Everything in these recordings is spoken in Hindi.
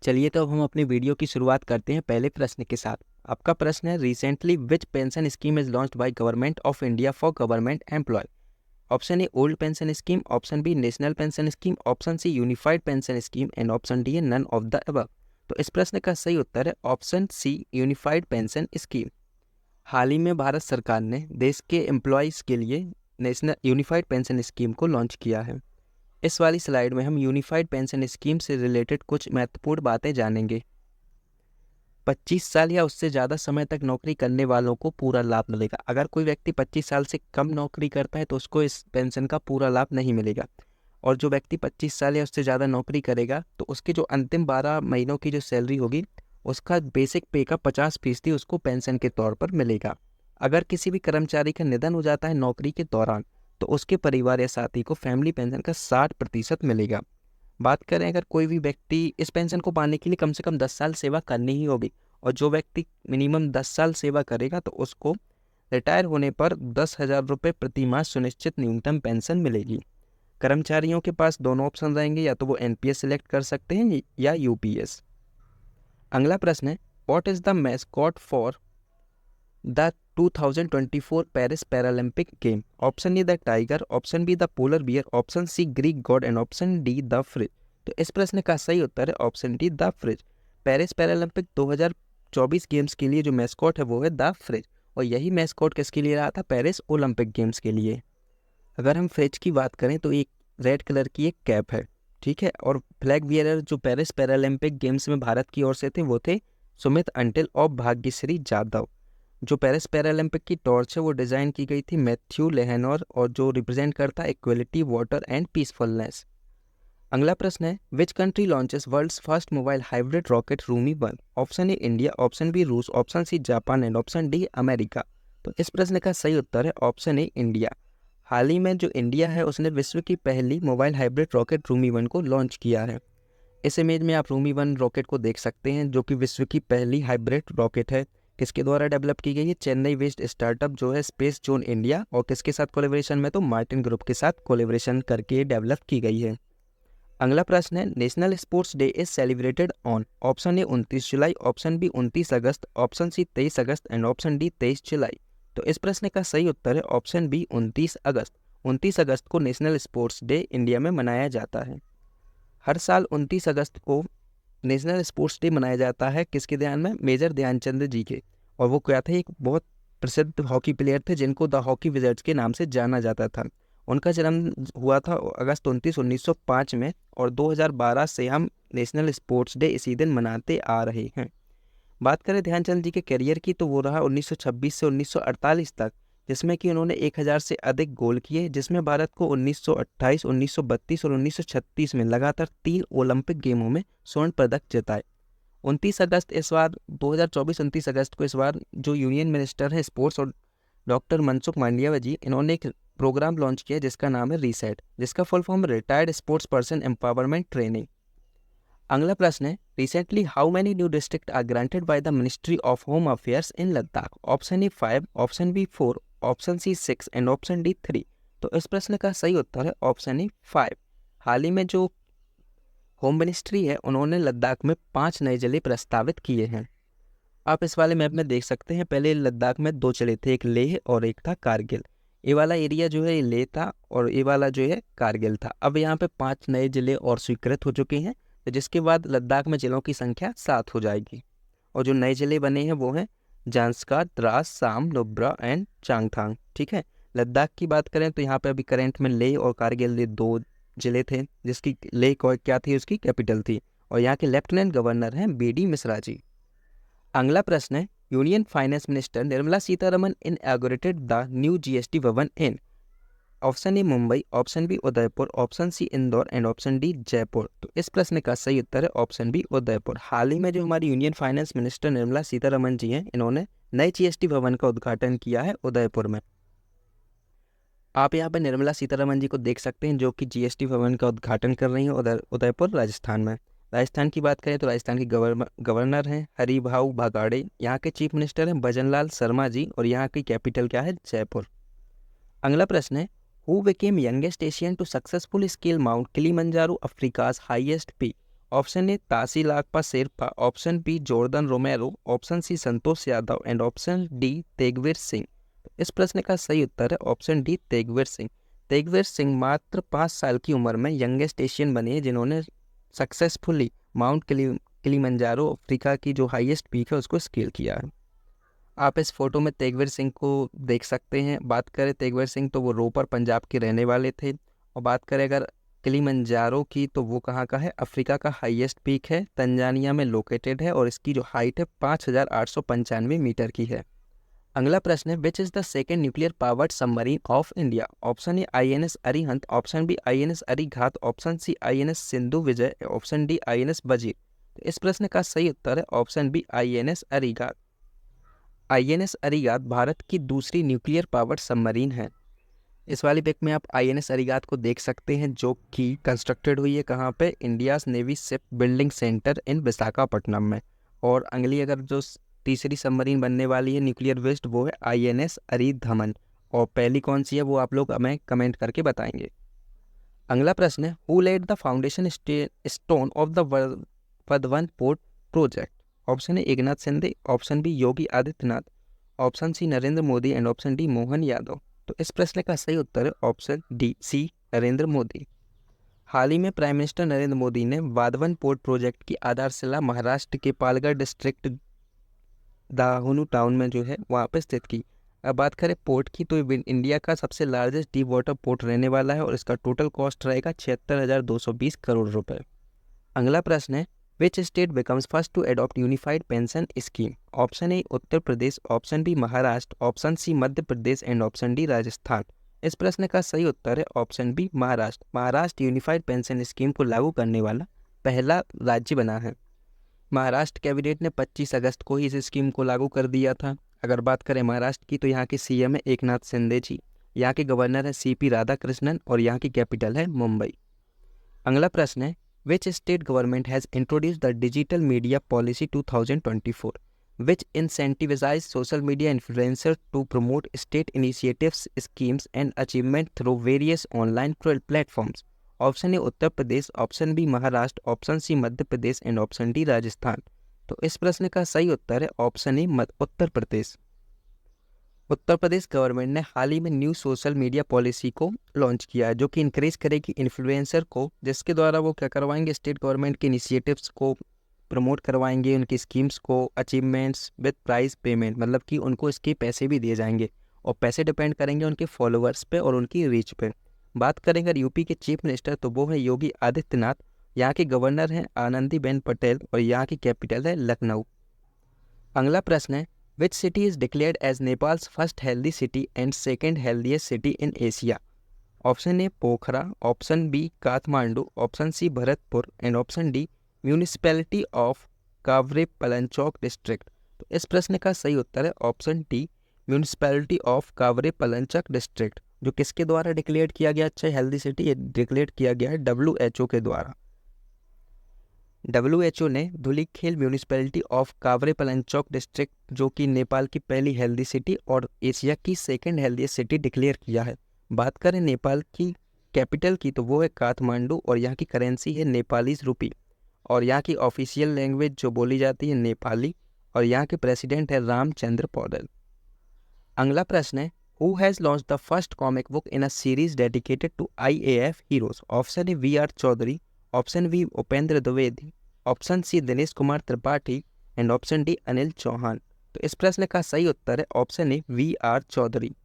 चलिए तो अब हम अपनी वीडियो की शुरुआत करते हैं पहले प्रश्न के साथ। आपका प्रश्न है, recently which pension scheme is launched by government of India for government employ. Option A old pension scheme, option B national pension scheme, option C unified pension scheme and option D है नन ऑफ द अबव। तो इस प्रश्न का सही उत्तर है option C unified pension scheme. हाल ही में भारत सरकार ने देश के एम्प्लॉयज़ के लिए नेशनल यूनिफाइड पेंशन स्कीम को लॉन्च किया है। इस वाली स्लाइड में हम यूनिफाइड पेंशन स्कीम से रिलेटेड कुछ महत्वपूर्ण बातें जानेंगे। 25 साल या उससे ज़्यादा समय तक नौकरी करने वालों को पूरा लाभ मिलेगा। अगर कोई व्यक्ति 25 साल से कम नौकरी करता है तो उसको इस पेंशन का पूरा लाभ नहीं मिलेगा। और जो व्यक्ति 25 साल या उससे ज़्यादा नौकरी करेगा तो उसकी जो अंतिम 12 महीनों की जो सैलरी होगी उसका बेसिक पे का 50% उसको पेंशन के तौर पर मिलेगा। अगर किसी भी कर्मचारी का निधन हो जाता है नौकरी के दौरान तो उसके परिवार या साथी को फैमिली पेंशन का 60% मिलेगा। बात करें अगर कोई भी व्यक्ति इस पेंशन को पाने के लिए कम से कम 10 साल सेवा करनी ही होगी और जो व्यक्ति मिनिमम 10 साल सेवा करेगा तो उसको रिटायर होने पर 10,000 रुपये प्रति माह सुनिश्चित न्यूनतम पेंशन मिलेगी। कर्मचारियों के पास दोनों ऑप्शन रहेंगे, या तो वो एनपीएस सिलेक्ट कर सकते हैं या यूपीएस। अगला प्रश्न है, what is the mascot for the 2024 Paris Paralympic game. Option A the tiger, option B the polar bear, option C Greek god and option D the Phryge. तो इस प्रश्न का सही उत्तर है option D the Phryge. Paris Paralympic 2024 games के लिए जो मैस्कॉट है वो है द फ्रिज, और यही मैस्कॉट किसके लिए रहा था? पेरिस ओलंपिक गेम्स के लिए। अगर हम फ्रिज की बात करें तो एक रेड कलर की एक कैप है, ठीक है। और फ्लैग बियरर जो पेरिस पैरालंपिक गेम्स में भारत की ओर से थे वो थे सुमित अंटिल और भाग्यश्री जाधव। जो पेरिस पैरालंपिक की टॉर्च है वो डिज़ाइन की गई थी मैथ्यू लेहनोर, और जो रिप्रेजेंट करता है इक्वलिटी, वाटर एंड पीसफुलनेस। अगला प्रश्न है, which country launches world's first mobile hybrid rocket Rhumi 1। Option A India, option B रूस, ऑप्शन सी जापान एंड ऑप्शन डी अमेरिका। तो इस प्रश्न का सही उत्तर है ऑप्शन ए इंडिया। हाल ही में जो इंडिया है उसने विश्व की पहली मोबाइल हाइब्रिड रॉकेट रूमी 1 को लॉन्च किया है। इस इमेज में आप रूमी 1 रॉकेट को देख सकते हैं जो कि विश्व की पहली हाइब्रिड रॉकेट है। किसके द्वारा डेवलप की गई है? चेन्नई बेस्ड स्टार्टअप जो है स्पेस जोन इंडिया, और किसके साथ कोलेब्रेशन में? तो मार्टिन ग्रुप के साथ कोलेब्रेशन करके डेवलप की गई है। अगला प्रश्न है, national sports day is celebrated on. Option A 29 July, option B 29 August, option C 23 August and option D 23 July. तो इस प्रश्न का सही उत्तर है ऑप्शन बी 29 अगस्त। 29 अगस्त को नेशनल स्पोर्ट्स डे इंडिया में मनाया जाता है। हर साल 29 अगस्त को नेशनल स्पोर्ट्स डे मनाया जाता है किसके ध्यान में? मेजर ध्यानचंद जी के। और वो क्या थे? एक बहुत प्रसिद्ध हॉकी प्लेयर थे जिनको द हॉकी विजर्ड्स के नाम से जाना जाता था। उनका जन्म हुआ था अगस्त 29, 1905 में, और 2012 से हम नेशनल स्पोर्ट्स डे इसी दिन मनाते आ रहे हैं। बात करें ध्यानचंद जी के करियर की तो वो रहा 1926 से 1948 तक, जिसमें कि उन्होंने 1000 से अधिक गोल किए, जिसमें भारत को 1928, 1932 और 1936 में लगातार 3 ओलंपिक गेमों में स्वर्ण पदक जिताए। 29 अगस्त इस बार 2024 29 अगस्त को इस बार जो यूनियन मिनिस्टर है स्पोर्ट्स और डॉक्टर मनसुख मांडविया जी, इन्होंने एक प्रोग्राम लॉन्च किया जिसका नाम है रीसेट, जिसका full form retired sports person empowerment training. अगला प्रश्न है, recently how many new district are granted by the ministry of home affairs in Ladakh. Option A 5, option B 4, option C 6 and option D 3। तो इस प्रश्न का सही उत्तर है ऑप्शन ए 5। हाल ही में जो होम मिनिस्ट्री है उन्होंने लद्दाख में 5 नए जिले प्रस्तावित किए हैं। आप इस वाले मैप में देख सकते हैं, पहले लद्दाख में 2 जिले थे, एक लेह और एक था कारगिल। ये वाला एरिया जो है ये लेह था और ये वाला जो है कारगिल था। अब यहाँ पे 5 नए जिले और स्वीकृत हो चुके हैं, तो जिसके बाद लद्दाख में जिलों की संख्या 7 हो जाएगी। और जो नए जिले बने हैं वो हैं जांस्कार, द्रास, साम, नुब्रा एंड चांगथांग, ठीक है। लद्दाख की बात करें तो यहाँ पे अभी करंट में लेह और कारगिल ये 2 जिले थे, जिसकी लेह क्या थी? उसकी कैपिटल थी। और यहाँ के लेफ्टिनेंट गवर्नर हैं बीडी मिश्रा जी। अगला प्रश्न है, union finance minister Nirmala Sitharaman inaugurated the new GST Bhavan in. Option A Mumbai, option B Udaipur, option C Indore and option D Jaipur. तो इस प्रश्न का सही उत्तर है ऑप्शन बी उदयपुर। हाल ही में जो हमारी union finance minister Nirmala Sitharaman ji हैं, इन्होंने नए जीएसटी भवन का उद्घाटन किया है उदयपुर में। आप यहाँ पर निर्मला सीतारमन जी को देख सकते हैं जो कि जीएसटी भवन का उद्घाटन कर रही हैं उदयपुर राजस्थान में। राजस्थान की बात करें तो राजस्थान के गवर्नर हैं हरिभाऊ बागाड़े, यहाँ के चीफ मिनिस्टर हैं भजनलाल शर्मा जी, और यहाँ की कैपिटल क्या है? जयपुर। अगला प्रश्न है, who became youngest Asian to successful scale Mount Kilimanjaro Africa's highest peak. Option A Tashi Lakpa Sherpa, option B Jordan Romero, option C Santosh Yadav and option D Tegveer Singh. इस प्रश्न का सही उत्तर है ऑप्शन डी तेगवीर सिंह। तेगवीर सिंह मात्र 5 साल की उम्र में यंगेस्ट एशियन बने हैं जिन्होंने सक्सेसफुली माउंट किलिमंजारो अफ्रीका की जो हाईएस्ट पीक है उसको स्केल किया है। आप इस फोटो में तेगवीर सिंह को देख सकते हैं। बात करें तेगवीर सिंह तो वो रोपर पंजाब के रहने वाले थे। और बात करें अगर किलिमंजारो की तो वो कहाँ का है, अफ्रीका का हाईएस्ट पीक है, तंजानिया में लोकेटेड है और इसकी जो हाइट है 5895 मीटर की है। अगला प्रश्न है which is the second nuclear powered submarine of India. Option A INS Arihant, option B INS Arighaat, option C INS Sindhu Vijay, option D INS Wazir. तो इस प्रश्न का सही उत्तर है option B INS Arighaat. INS Arighaat Bharat की दूसरी न्यूक्लियर पावर्ड सबमरीन है। इस वाली पिक में आप INS अरिघात को देख सकते हैं जो कि कंस्ट्रक्टेड हुई है कहाँ पे, India's navy ship building centre in Visakhapatnam में। और अगली अगर जो तीसरी सबमरीन बनने वाली है न्यूक्लियर वेस्ट वो है INS अरिधमन। और पहली कौन सी है वो आप लोग हमें कमेंट करके बताएंगे। अगला प्रश्न है who led the foundation stone of the Vadhavan port project. Option A Eknath Shinde, option B Yogi Adityanath, option C Narendra Modi and option D Mohan Yadav. तो इस प्रश्न का सही उत्तर है option D C Narendra Modi. हाल ही में प्राइम मिनिस्टर नरेंद्र मोदी ने वाधवन पोर्ट प्रोजेक्ट की आधारशिला महाराष्ट्र के पालगढ़ डिस्ट्रिक्ट दाहुनु टाउन में जो है वहाँ पे स्थित की। अब बात करें पोर्ट की तो इंडिया का सबसे लार्जेस्ट डीप वाटर पोर्ट रहने वाला है और इसका टोटल कॉस्ट रहेगा 76,220 करोड़ रुपए। अगला प्रश्न है which state becomes first to adopt unified pension scheme. Option A Uttar Pradesh, option B Maharashtra, option C Madhya Pradesh and option D Rajasthan. इस प्रश्न का सही उत्तर है option B Maharashtra. Maharashtra unified pension scheme को लागू करने वाला पहला राज्य बना है। महाराष्ट्र कैबिनेट ने 25 अगस्त को ही इस स्कीम को लागू कर दिया था। अगर बात करें महाराष्ट्र की तो यहाँ के CM है एकनाथ शिंदे जी, यहाँ के गवर्नर है CP राधाकृष्णन और यहाँ की कैपिटल है मुंबई। अगला प्रश्न है which state government has introduced the digital media policy 2024 which incentivise social media influencer to promote state initiatives schemes and achievement through various online platforms. Option A Uttar Pradesh, option B Maharashtra, option C Madhya Pradesh and option D Rajasthan. तो इस प्रश्न का सही उत्तर है option A Uttar Pradesh. Uttar Pradesh government ने हाल ही में न्यू सोशल मीडिया पॉलिसी को लॉन्च किया है जो कि इंक्रेज करेगी इन्फ्लुएंसर को, जिसके द्वारा वो क्या करवाएंगे स्टेट गवर्नमेंट के इनिशिएटिव्स को प्रमोट करवाएंगे, उनकी स्कीम्स को, अचीवमेंट्स विद प्राइस पेमेंट, मतलब कि उनको इसके पैसे भी दिए जाएंगे और पैसे डिपेंड करेंगे उनके फॉलोअर्स पे और उनकी रीच पे। बात करें अगर यूपी के चीफ मिनिस्टर तो वो है योगी आदित्यनाथ, यहाँ के गवर्नर हैं आनंदीबेन पटेल और यहाँ की कैपिटल है लखनऊ। अगला प्रश्न है which city is declared as Nepal's first healthy city and second healthiest city in Asia. Option A Pokhara, option B Kathmandu, option C Bharatpur and option D municipality of Kavre Palanchok district. तो इस प्रश्न का सही उत्तर है option D municipality of Kavre Palanchok district, जो किसके द्वारा डिक्लेयर किया गया अच्छा हेल्दी सिटी, ये डिक्लेयर किया गया है WHO के द्वारा। WHO ने Dhulikhel municipality of Kavre Palanchok district जो कि नेपाल की पहली हेल्दी सिटी और एशिया की सेकेंड हेल्दीएस्ट सिटी डिक्लेयर किया है। बात करें नेपाल की कैपिटल की तो वो है काठमांडू और यहाँ की करेंसी है नेपालीज रुपी और यहाँ की ऑफिशियल लैंग्वेज जो बोली जाती है नेपाली और यहाँ के प्रेसिडेंट है रामचंद्र पौडेल। अगला प्रश्न है who has launch the first comic book in a series dedicated to IAF heroes. Option A VR Chaudhari, option B Upendra Dwivedi, option C Dinesh Kumar Tripathi and option D Anil Chauhan. तो इस प्रश्न का सही उत्तर है option A VR Chaudhari.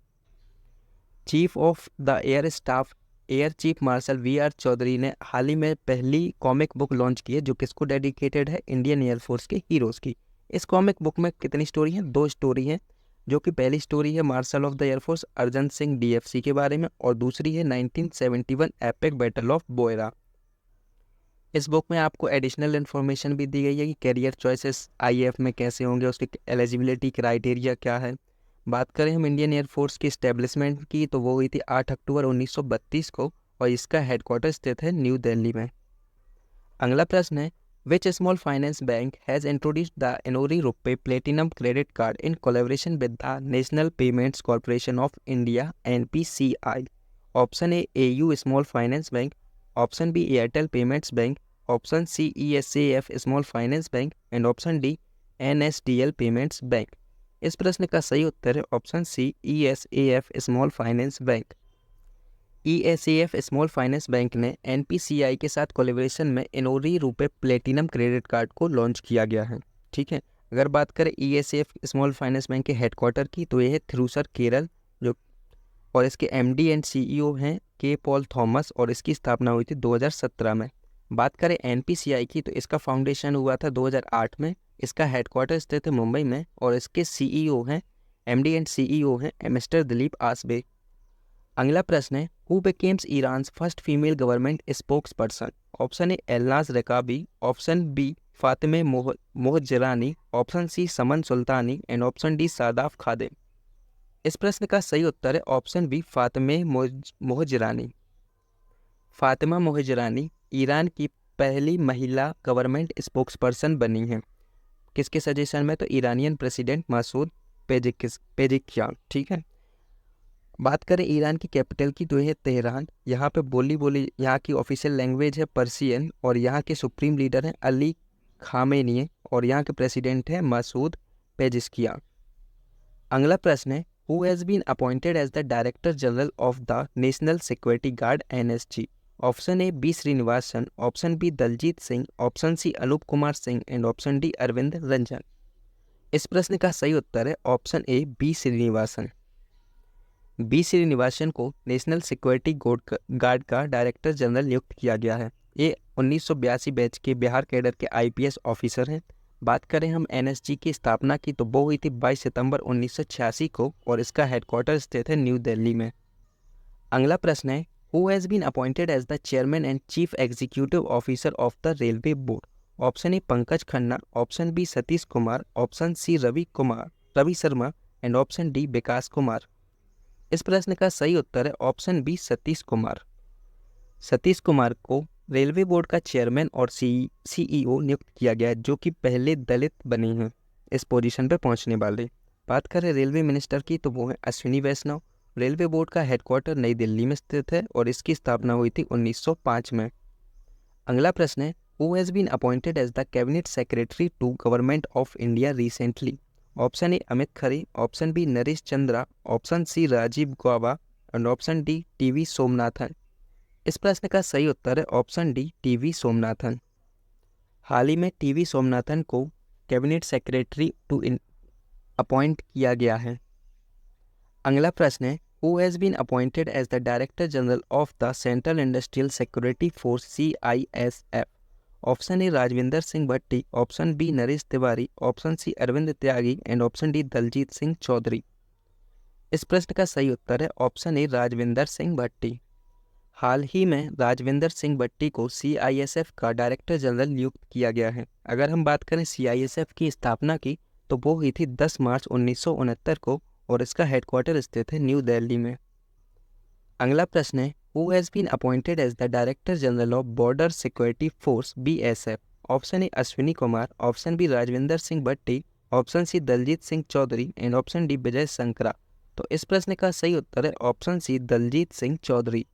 Chief of the air staff air chief marshal VR Chaudhari ने हाल ही में पहली कॉमिक बुक लॉन्च की है जो किसको डेडिकेटेड है इंडियन एयरफोर्स के हीरोज़ की। इस कॉमिक बुक में कितनी स्टोरी हैं, 2 स्टोरी हैं, जो कि पहली स्टोरी है marshal of the air force Arjan Singh DFC के बारे में और दूसरी है 1971 एपिक बैटल ऑफ बोयरा। इस बुक में आपको एडिशनल इन्फॉर्मेशन भी दी गई है कि कैरियर चॉइसेस IAF में कैसे होंगे, उसकी एलिजिबिलिटी क्राइटेरिया क्या है। बात करें हम इंडियन एयरफोर्स की इस्टेब्लिशमेंट की तो वो हुई थी 8 अक्टूबर 1932 को और इसका हेडक्वार्टर स्थित है न्यू दिल्ली में। अगला प्रश्न है which small finance bank has introduced the Anuri RuPay platinum credit card in collaboration with the National Payments Corporation of India NPCI। Option A AU small finance bank, option B Airtel payments bank, option C ESAF small finance bank and option D NSDL payments bank. इस प्रश्न का सही उत्तर है option C ESAF small finance bank. ESAF small finance bank ने NPCI के साथ कोलैबोरेशन में इनोरी रुपए प्लेटिनम क्रेडिट कार्ड को लॉन्च किया गया है। ठीक है, अगर बात करें ESAF स्मॉल फाइनेंस बैंक के हेडक्वार्टर की तो यह है थ्रूसर केरल, जो और इसके MD एंड CEO हैं के पॉल थॉमस और इसकी स्थापना हुई थी 2017 में। बात करें NPCI की तो इसका फाउंडेशन हुआ था 2008 में। इसका हेडक्वार्टर स्थित है मुंबई में और इसके CEO हैं MD एंड CEO हैं मिस्टर दिलीप आसबे। अगला प्रश्न है who becomes Iran's first female government spokes person. Option A Elnaz Rakabi, option B Fatemeh Mohajerani, option C Saman Soltani and option D Sadaf Khadem. इस प्रश्न का सही उत्तर है option B Fatemeh Mohajerani. Fatima Mohajerani Iran की पहली महिला गवर्नमेंट स्पोक्स पर्सन बनी है। किसके सजेशन में? तो ईरानियन प्रेसिडेंट मसूद पेजिकियान। ठीक है, बात करें ईरान की कैपिटल की तो यह तेहरान। यहाँ पे बोली यहाँ की ऑफिशियल लैंग्वेज है पर्सियन और यहाँ के सुप्रीम लीडर हैं अली खामेनी और यहाँ के प्रेसिडेंट हैं मसूद पेजिशकियान। अगला प्रश्न है who has been appointed as the director general of the national security guard NSG। Option A B Srinivasan, option B Daljit Singh, option C Anup Kumar Singh and option D Arvind Ranjan. इस प्रश्न का सही उत्तर है option A B Srinivasan. B Srinivasan को नेशनल सिक्योरिटी गार्ड का डायरेक्टर जनरल नियुक्त किया गया है। ये 1982 बैच के बिहार कैडर के IPS ऑफिसर हैं। बात करें हम NSG की स्थापना की तो वो हुई थी 22 सितंबर 1986 को और इसका हेडक्वार्टर स्थित है न्यू दिल्ली में। अगला प्रश्न है who has been appointed as the chairman and chief executive officer of the railway board. Option A Pankaj Khanna, option B Satish Kumar, option C Ravi Sharma and option D Vikas Kumar. इस प्रश्न का सही उत्तर है ऑप्शन बी सतीश कुमार। सतीश कुमार को रेलवे बोर्ड का चेयरमैन और CEO नियुक्त किया गया है, जो कि पहले दलित बने हैं इस पोजीशन पर पहुंचने वाले। बात करें रेलवे मिनिस्टर की तो वो है अश्विनी वैष्णव। रेलवे बोर्ड का हेडक्वार्टर नई दिल्ली में स्थित है और इसकी स्थापना हुई थी 1905 में। अगला प्रश्न है who has been appointed as the cabinet secretary to government of India recently. Option A Amit Khare, option B Naresh Chandra, option C Rajiv Gauba and option D TV Somanathan. इस प्रश्न का सही उत्तर है ऑप्शन डी TV सोमनाथन। हाल ही में TV सोमनाथन को कैबिनेट सेक्रेटरी टू अपॉइंट किया गया है। अगला प्रश्न है who has been appointed as the director general of the central industrial security force CISF। Option A Rajwinder Singh Bhatti, option B Naresh Tiwari, option C Arvind Tyagi and option D Daljit Singh Chaudhary. इस प्रश्न का सही उत्तर है ऑप्शन ए राजविंदर सिंह भट्टी। हाल ही में राजविंदर सिंह भट्टी को CISF का डायरेक्टर जनरल नियुक्त किया गया है। अगर हम बात करें CISF की स्थापना की तो वो हुई थी 10 मार्च 1969 को और इसका हेडक्वार्टर स्थित है न्यू दिल्ली में। अगला प्रश्न है who has been appointed as the director general of border security force BSF। Option A Ashwini Kumar, option B Rajwinder Singh Bhatti, option C Daljit Singh Chaudhary and option D Vijay Shankara. तो इस प्रश्न का सही उत्तर है ऑप्शन सी दलजीत सिंह चौधरी।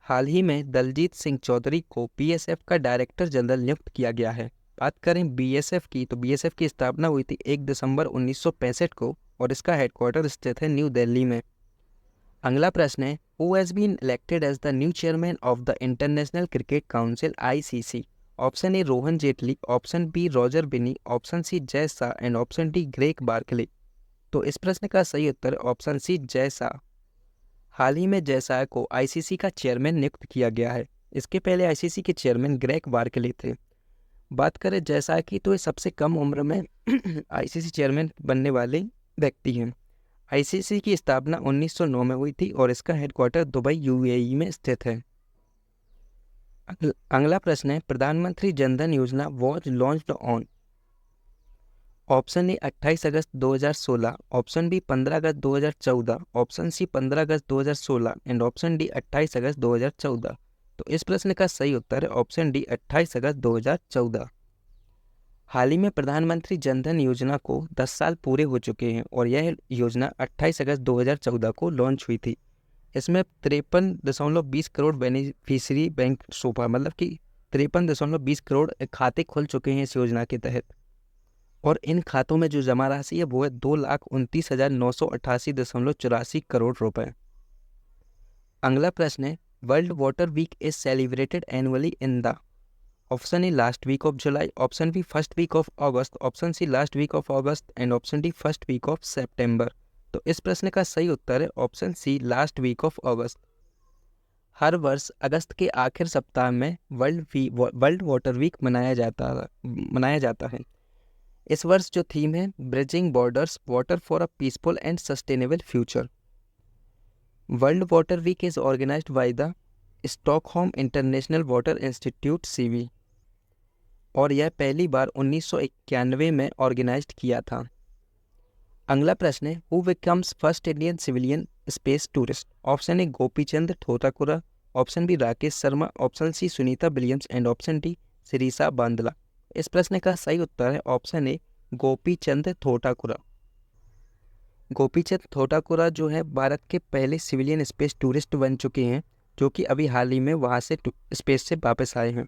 हाल ही में दलजीत सिंह चौधरी को BSF का डायरेक्टर जनरल नियुक्त किया गया है। बात करें BSF की तो BSF की स्थापना हुई थी 1 दिसंबर 1965 को और इसका हेडक्वार्टर स्थित है न्यू दिल्ली में। अगला प्रश्न है who has been elected as the new chairman of the international cricket council ICC। Option A Rohan Jaitley, option B Roger Binny, option C Jay Shah and option D Greg Barclay. तो इस प्रश्न का सही उत्तर ऑप्शन सी जय शाह। हाल ही में जय शाह को ICC का चेयरमैन नियुक्त किया गया है। इसके पहले ICC के चेयरमैन ग्रेग बार्कले थे। बात करें जय शाह की तो ये सबसे कम उम्र में ICC चेयरमैन बनने वाले व्यक्ति हैं। ICC की स्थापना 1909 में हुई थी और इसका हेडक्वार्टर दुबई UAE में स्थित है। अगला प्रश्न है प्रधानमंत्री जनधन योजना was launched on. Option A 28 August 2016, option B 15 August 2014, option C 15 August 2016 and option D 28 अगस्त 2014। तो इस प्रश्न का सही उत्तर है ऑप्शन डी 28 अगस्त 2014। हाल ही में प्रधानमंत्री जनधन योजना को 10 साल पूरे हो चुके हैं और यह योजना 28 अगस्त 2014 को लॉन्च हुई थी। इसमें 53.20 करोड़ बेनिफिशियरी बैंक सोफा मतलब कि 53.20 करोड़ खाते खुल चुके हैं इस योजना के तहत, और इन खातों में जो जमा राशि है वो है 2,29,988.84 करोड़ रुपए। अगला प्रश्न है, world water week is celebrated annually in the, option A last week of July, option B first week of August, option C last week of August and option D first week of September. तो इस प्रश्न का सही उत्तर है option C last week of August. हर वर्ष अगस्त के आखिर सप्ताह में वर्ल्ड वाटर वीक मनाया जाता है। इस वर्ष जो थीम है, bridging borders, water for a peaceful and sustainable future. World water week is organized by the Stockholm International Water Institute सीवी, और यह पहली बार 1991 में ऑर्गेनाइज्ड किया था। अगला प्रश्न है, who becomes first Indian civilian space tourist, option A Gopichand Thotakura, option B Rakesh Sharma, option C Sunita Williams and option D Sirisha Bandla. इस प्रश्न का सही उत्तर है ऑप्शन ए गोपीचंद थोटाकुरा। गोपीचंद थोटाकुरा जो है भारत के पहले सिविलियन स्पेस टूरिस्ट बन चुके हैं, जो कि अभी हाल ही में वहाँ से स्पेस से वापस आए हैं।